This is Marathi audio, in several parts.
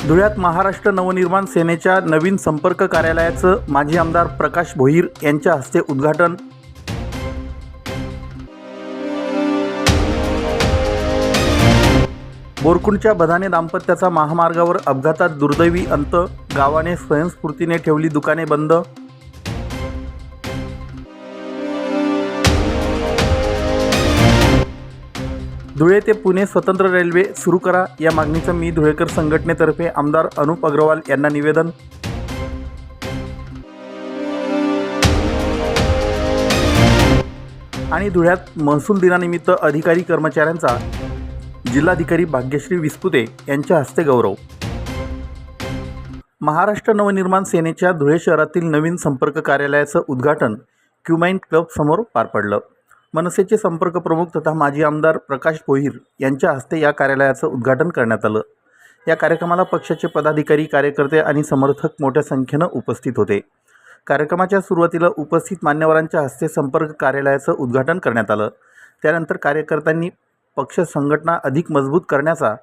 धुळ्यात महाराष्ट्र नवनिर्माण सेनेच्या नवीन संपर्क कार्यालयाचं माजी आमदार प्रकाश भोईर यांच्या हस्ते उद्घाटन. बोरकुंडच्या बधाने दाम्पत्याचा महामार्गावर अपघातात दुर्दैवी अंत. गावाने स्वयंस्फूर्तीने ठेवली दुकाने बंद. धुळे ते पुणे स्वतंत्र रेल्वे सुरू करा या मागणीचं मी धुळेकर संघटनेतर्फे आमदार अनुप अग्रवाल यांना निवेदन. आणि धुळ्यात महसूल दिनानिमित्त अधिकारी कर्मचाऱ्यांचा जिल्हाधिकारी भाग्यश्री विस्पुते यांच्या हस्ते गौरव. महाराष्ट्र नवनिर्माण सेनेच्या धुळे शहरातील नवीन संपर्क कार्यालयाचं उद्घाटन क्युमाइन क्लब समोर पार पडलं. मनसेचे संपर्क प्रमुख तथा माजी आमदार प्रकाश भोईर यांच्या हस्ते या कार्यालयाचं उद्घाटन करण्यात आलं. या कार्यक्रमाला पक्षाचे पदाधिकारी, कार्यकर्ते आणि समर्थक मोठ्या संख्येनं उपस्थित होते. कार्यक्रमाच्या सुरुवातीला उपस्थित मान्यवरांच्या हस्ते संपर्क कार्यालयाचं उद्घाटन करण्यात आलं. त्यानंतर कार्यकर्त्यांनी पक्ष संघटना अधिक मजबूत करण्याचा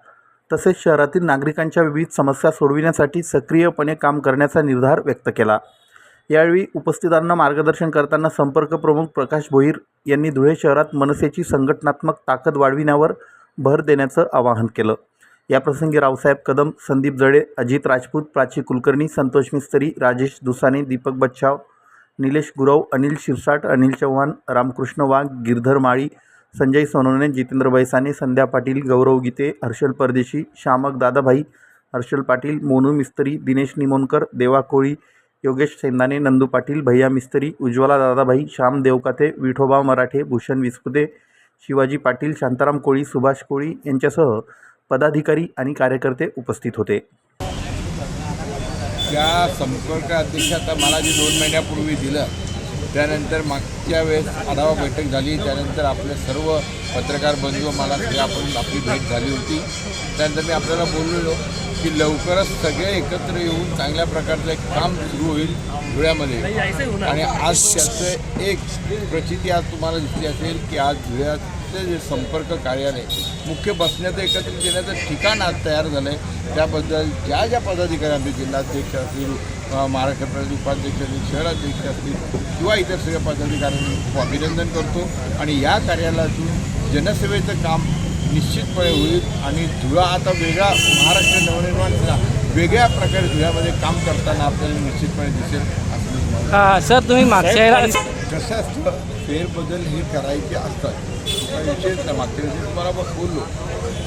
तसेच शहरातील नागरिकांच्या विविध समस्या सोडविण्यासाठी सक्रियपणे काम करण्याचा निर्धार व्यक्त केला. यावेळी उपस्थितांना मार्गदर्शन करताना संपर्क प्रमुख प्रकाश भोईर यांनी धुळे शहरात मनसेची संघटनात्मक ताकद वाढविण्यावर भर देण्याचं आवाहन केलं. याप्रसंगी रावसाहेब कदम, संदीप जडे, अजित राजपूत, प्राची कुलकर्णी, संतोष मिस्त्री, राजेश दुसाने, दीपक बच्छाव, निलेश गुरव, अनिल शिरसाट, अनिल चव्हाण, रामकृष्ण वाघ, गिरधर माळी, संजय सोनवणे, जितेंद्र बैसाने, संध्या पाटील, गौरव गीते, हर्षल परदेशी, श्यामक दादाभाई, हर्षल पाटील, मोनू मिस्त्री, दिनेश निमोनकर, देवा कोळी, योगेश सेंदाने, नंदू पाटील, भैया मिस्त्री, उज्ज्वला दादाभाई, श्याम देवकाते, विठोबा मराठे, भूषण विस्पुते, शिवाजी पाटील, शांताराम कोळी, सुभाष कोळी यांच्यासह पदाधिकारी आणि कार्यकर्ते उपस्थित होते. त्या संपर्क अध्यक्षाचा मला जे 2 महिन्यापूर्वी दिलं, त्यानंतर मागच्या वेळेस आढावा बैठक झाली. त्यानंतर आपले सर्व पत्रकार बंधू मला आपण आपली भेट झाली होती. त्यानंतर मी आपल्याला बोललेलो की लवकरच सगळे एकत्र येऊन चांगल्या प्रकारचं एक काम सुरू होईल धुळ्यामध्ये. आणि आज त्याचं एक प्रचिती आज तुम्हाला दिसली असेल की आज धुळ्याचं जे संपर्क कार्यालय मुख्य बसण्याचं एकत्रित येण्याचं ठिकाण आज तयार झालं आहे. त्याबद्दल ज्या ज्या पदाधिकाऱ्यांनी, जिल्हाध्यक्ष असतील, महाराष्ट्र प्रदेश उपाध्यक्ष असतील, शहराध्यक्ष असतील किंवा इतर सगळ्या पदाधिकाऱ्यांनी खूप अभिनंदन करतो. आणि या कार्यालयातून जनसेवेचं काम निश्चितपणे होईल आणि धुळा आता वेगळा महाराष्ट्र नवनिर्माण वेगळ्या प्रकारे धुळ्यामध्ये काम करताना आपल्याला निश्चितपणे दिसेल असं. सर, तुम्ही मागच्या कसं असतं, फेरबदल हे करायचे असतात, विशेष मागच्या वेळी तुम्हाला बोललो,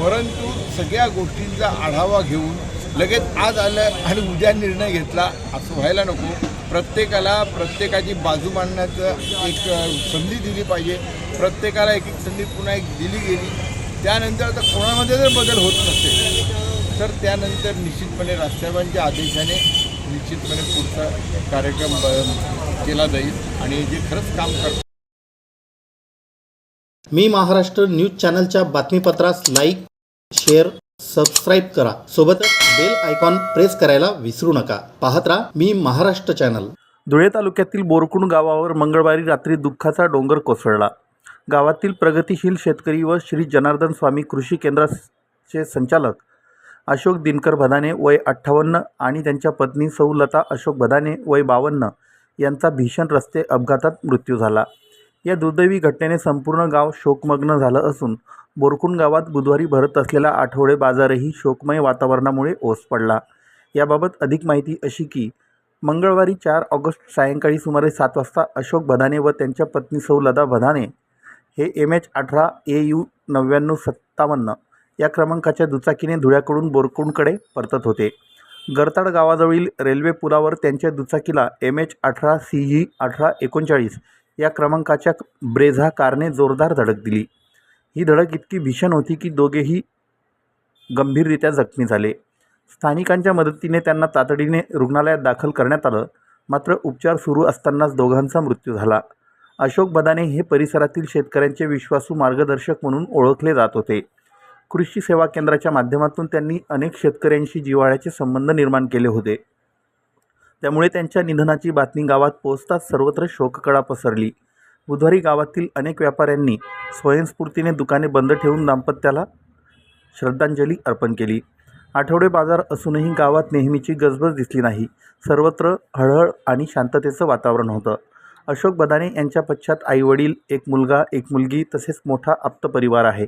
परंतु सगळ्या गोष्टींचा आढावा घेऊन लगेच आज आलं आणि उद्या निर्णय घेतला असं व्हायला नको. प्रत्येकाला प्रत्येकाची बाजू मांडण्याचं एक संधी दिली पाहिजे. प्रत्येकाला एक एक संधी पुन्हा एक दिली गेली. त्यानंतर आता कोणामध्ये जर बदल होत नसेल तर त्यानंतर निश्चितपणे राष्ट्रपतींच्या आदेशाने निश्चितपणे पुढचा कार्यक्रम केला जाईल आणि जे खरंच काम करतात. मी महाराष्ट्र न्यूज चॅनलच्या बातमीपत्रास लाईक, शेअर, सबस्क्राईब करा. सोबतच बेल आयकॉन प्रेस करायला विसरू नका. पाहत राहा मी महाराष्ट्र चॅनल. धुळे तालुक्यातील बोरकुंड गावावर मंगळवारी रात्री दुःखाचा डोंगर कोसळला. गावातील प्रगतिशील शेतकरी व श्री जनार्दन स्वामी कृषी केंद्राचे संचालक अशोक दिनकर भदाने वय 58 आणि त्यांच्या पत्नी सौ लता अशोक भदाने वय 52 यांचा भीषण रस्ते अपघातात मृत्यू झाला. या दुर्दैवी घटनेने संपूर्ण गाव शोकमग्न झालं असून बोरकुंड गावात बुधवारी भरत असलेला आठवडे बाजारही शोकमय वातावरणामुळे ओस पडला. याबाबत अधिक माहिती अशी की मंगळवारी 4 ऑगस्ट सायंकाळी सुमारे 7 वाजता अशोक भदाने व त्यांच्या पत्नी सौ लता भदाने हे MH18 AU 9957 या क्रमांकाच्या दुचाकीने धुळ्याकडून बोरकुंडकडे परतत होते. गरताड गावाजवळील रेल्वे पुलावर त्यांच्या दुचाकीला MH18 CG 1839 या क्रमांकाच्या ब्रेझा कारने जोरदार धडक दिली. ही धडक इतकी भीषण होती की दोघेही गंभीररित्या जखमी झाले. स्थानिकांच्या मदतीने त्यांना तातडीने रुग्णालयात दाखल करण्यात आलं. मात्र उपचार सुरू असतानाच दोघांचा मृत्यू झाला. अशोक भदाने हे परिसरातील शेतकऱ्यांचे विश्वासू मार्गदर्शक म्हणून ओळखले जात होते. कृषी सेवा केंद्राच्या माध्यमातून त्यांनी अनेक शेतकऱ्यांशी जिव्हाळ्याचे संबंध निर्माण केले होते. त्यामुळे त्यांच्या निधनाची बातमी गावात पोहोचताच सर्वत्र शोककळा पसरली. बुधवारी गावातील अनेक व्यापाऱ्यांनी स्वयंस्फूर्तीने दुकाने बंद ठेवून दाम्पत्याला श्रद्धांजली अर्पण केली. आठवडे बाजार असूनही गावात नेहमीची गजबज दिसली नाही. सर्वत्र हळहळ आणि शांततेचं वातावरण होतं. अशोक बदाने यांच्या पश्चात आईवडील, एक मुलगा, एक मुलगी तसेच मोठा आप्त परिवार आहे.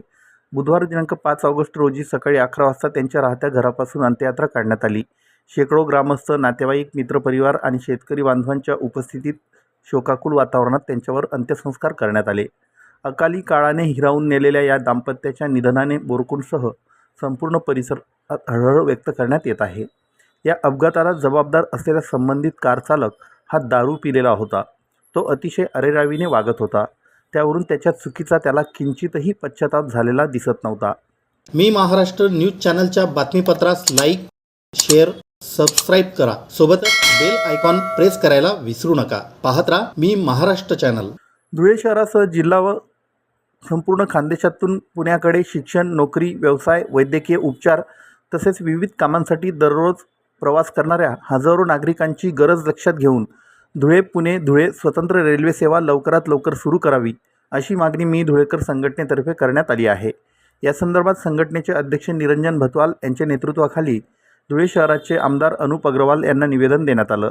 बुधवार दिनांक 5 ऑगस्ट रोजी सकाळी 11 वाजता त्यांच्या राहत्या घरापासून अंत्ययात्रा काढण्यात आली. शेकडो ग्रामस्थ, नातेवाईक, मित्रपरिवार आणि शेतकरी बांधवांच्या उपस्थितीत शोकाकुल वातावरणात त्यांच्यावर अंत्यसंस्कार करण्यात आले. अकाली काळाने हिरावून नेलेल्या या दाम्पत्याच्या निधनाने बोरकुंडसह संपूर्ण परिसरात हळहळ व्यक्त करण्यात येत आहे. या अपघाताला जबाबदार असलेला संबंधित कार चालक हा दारू पिलेला होता. तो अतिशय अरेरावीने वागत होता. त्यावरून त्याच्या चुकीचा त्याला किंचितही पश्चाताप झालेला दिसत नव्हता. मी महाराष्ट्र न्यूज चॅनलच्या बातमीपत्रास लाईक, शेअर, सबस्क्राईब करा. सोबतच बेल आयकॉन प्रेस करायला विसरू नका. पाहत राहा मी महाराष्ट्र चॅनल. धुळे शहरासह जिल्हा व संपूर्ण खानदेशातून पुण्याकडे शिक्षण, नोकरी, व्यवसाय, वैद्यकीय उपचार तसेच विविध कामांसाठी दररोज प्रवास करणाऱ्या हजारो नागरिकांची गरज लक्षात घेऊन धुळे स्वतंत्र रेल्वे सेवा लवकरात लवकर सुरू करावी अशी मागणी मी धुळेकर संघटनेतर्फे करण्यात आली आहे. या संदर्भात संघटनेचे अध्यक्ष निरंजन भतवाल यांच्या नेतृत्वाखाली धुळे शहराचे आमदार अनुप अग्रवाल यांना निवेदन देण्यात आलं.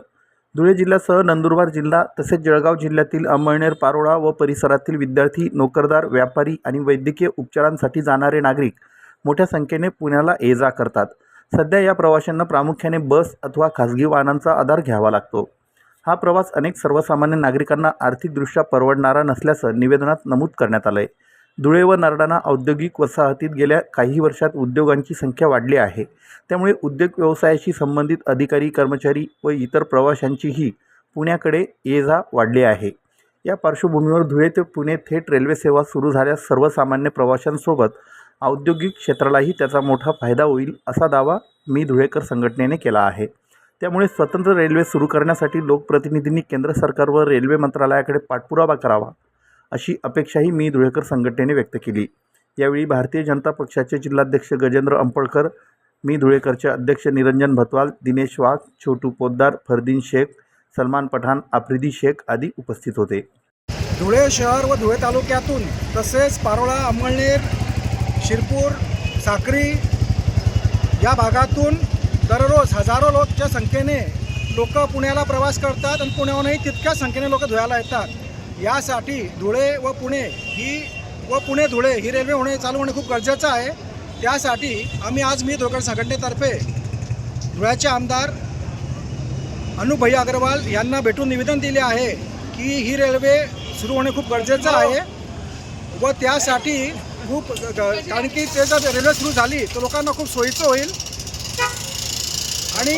धुळे जिल्ह्यासह नंदुरबार जिल्हा तसेच जळगाव जिल्ह्यातील अंमळनेर, पारोळा व परिसरातील विद्यार्थी, नोकरदार, व्यापारी आणि वैद्यकीय उपचारांसाठी जाणारे नागरिक मोठ्या संख्येने पुण्याला ये-जा करतात. सध्या या प्रवाशांना प्रामुख्याने बस अथवा खाजगी वाहनांचा आधार घ्यावा लागतो. हा प्रवास अनेक सर्वसामान्य नागरिकांना आर्थिकदृष्ट्या परवडणारा नसल्याचं निवेदनात नमूद करण्यात आलं आहे. धुळे व नरडाणा औद्योगिक वसाहतीत गेल्या काही वर्षात उद्योगांची संख्या वाढली आहे. त्यामुळे उद्योग व्यवसायाशी संबंधित अधिकारी, कर्मचारी व इतर प्रवाशांचीही पुण्याकडे ये-जा वाढली आहे. या पार्श्वभूमीवर धुळे ते पुणे थेट रेल्वे सेवा सुरू झाल्यास सर्वसामान्य प्रवाशांसोबत औद्योगिक क्षेत्रालाही त्याचा मोठा फायदा होईल असा दावा मी धुळेकर संघटनेने केला आहे. त्यामुळे स्वतंत्र रेल्वे सुरू करण्यासाठी लोकप्रतिनिधींनी केंद्र सरकार व रेल्वे मंत्रालयाकडे पाठपुरावा करावा अशी अपेक्षाही मी धुळेकर संघटनेने व्यक्त केली. यावेळी भारतीय जनता पक्षाचे जिल्हाध्यक्ष गजेंद्र अंपळकर, मी धुळेकरचे अध्यक्ष निरंजन भतवाल, दिनेश वाघ, छोटू पोद्दार, फरदीन शेख, सलमान पठाण, आफ्रिदी शेख आदी उपस्थित होते. धुळे शहर व धुळे तालुक्यातून तसेच पारोळा, अंमळनेर, शिरपूर, साक्री या भागातून दररोज हजारो लोकच्या संख्येने लोक पुण्याला प्रवास करतात आणि पुण्याहूनही तितक्याच संख्येने लोक धुळ्याला येतात. यासाठी धुळे व पुणे धुळे ही रेल्वे चालू होणे खूप गरजेचं आहे. त्यासाठी आम्ही आज मी धुळेकर संघटनेतर्फे धुळ्याचे आमदार अनुप भैया अग्रवाल यांना भेटून निवेदन दिले आहे की ही रेल्वे सुरू होणे खूप गरजेचं आहे व त्यासाठी कारण की ते जर रेल्वे सुरू झाली तर लोकांना खूप सोयीचं होईल आणि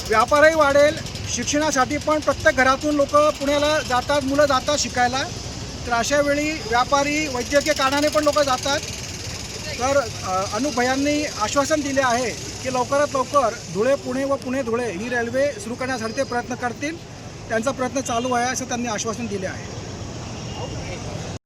व्यापारही वाढेल. शिक्षणासाठी पण प्रत्येक घरातून लोक पुण्याला जातात, मुलं जातात शिकायला. तर अशा वेळी व्यापारी, वैद्यकीय कारणाने पण लोक जातात. तर अनुप भैयांनी आश्वासन दिले आहे की लवकरात लवकर धुळे पुणे व पुणे धुळे ही रेल्वे सुरू करण्यासाठी ते प्रयत्न करतील. त्यांचा प्रयत्न चालू आहे असं त्यांनी आश्वासन दिले आहे.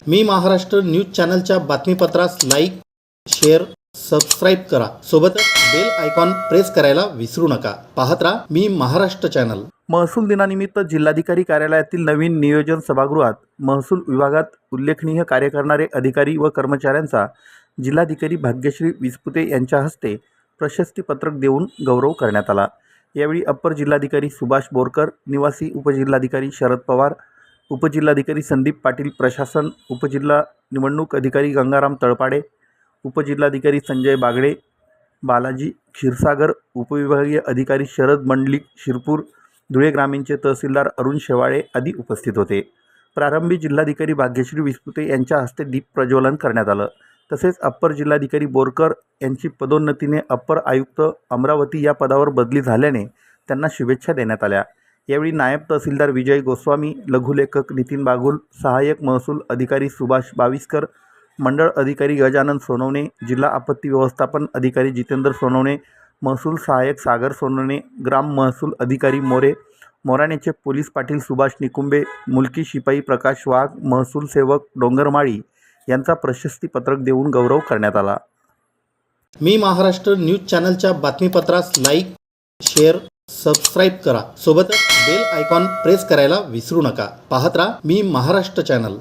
मी महाराष्ट्र न्यूज चॅनलच्या बातमीपत्रास लाईक, शेअर, सबस्क्राईब करा. सोबतच बेल आयकॉन प्रेस करायला विसरू नका. पाहत राहा मी महाराष्ट्र चॅनल. महसूल दिनानिमित्त जिल्हाधिकारी कार्यालयातील नवीन नियोजन सभागृहात महसूल विभागात उल्लेखनीय कार्य करणारे अधिकारी व कर्मचाऱ्यांचा जिल्हाधिकारी भाग्यश्री विस्पुते यांच्या हस्ते प्रशस्तीपत्रक देऊन गौरव करण्यात आला. यावेळी अप्पर जिल्हाधिकारी सुभाष बोरकर, निवासी उपजिल्हाधिकारी शरद पवार, उपजिल्हाधिकारी संदीप पाटील, प्रशासन, उपजिल्हा निवडणूक अधिकारी गंगाराम तळपाडे, उपजिल्हाधिकारी संजय बागडे, बालाजी क्षीरसागर, उपविभागीय अधिकारी शरद मंडलिक शिरपूर, धुळे ग्रामीणचे तहसीलदार अरुण शेवाळे आदी उपस्थित होते. प्रारंभी जिल्हाधिकारी भाग्यश्री विस्पुते यांच्या हस्ते दीप प्रज्वलन करण्यात आलं. तसेच अप्पर जिल्हाधिकारी बोरकर यांची पदोन्नतीने अप्पर आयुक्त अमरावती या पदावर बदली झाल्याने त्यांना शुभेच्छा देण्यात आल्या. यावेळी नायब तहसीलदार विजय गोस्वामी, लघुलेखक नितीन बागुल, सहाय्यक महसूल अधिकारी सुभाष बाविस्कर, मंडळ अधिकारी गजानन सोनवणे, जिल्हा आपत्ती व्यवस्थापन अधिकारी जितेंद्र सोनवणे, महसूल सहाय्यक सागर सोनवणे, ग्राम महसूल अधिकारी मोराण्याचे पोलीस पाटील सुभाष निकुंबे, मुलकी शिपाई प्रकाश वाघ, महसूल सेवक डोंगरमाळी यांचा प्रशस्तीपत्रक देऊन गौरव करण्यात आला. मी महाराष्ट्र न्यूज चॅनलच्या बातमीपत्रास लाईक, शेअर, सबस्क्राईब करा. सोबतच बेल आयकॉन प्रेस करायला विसरू नका. पाहत राहा मी महाराष्ट्र चॅनल.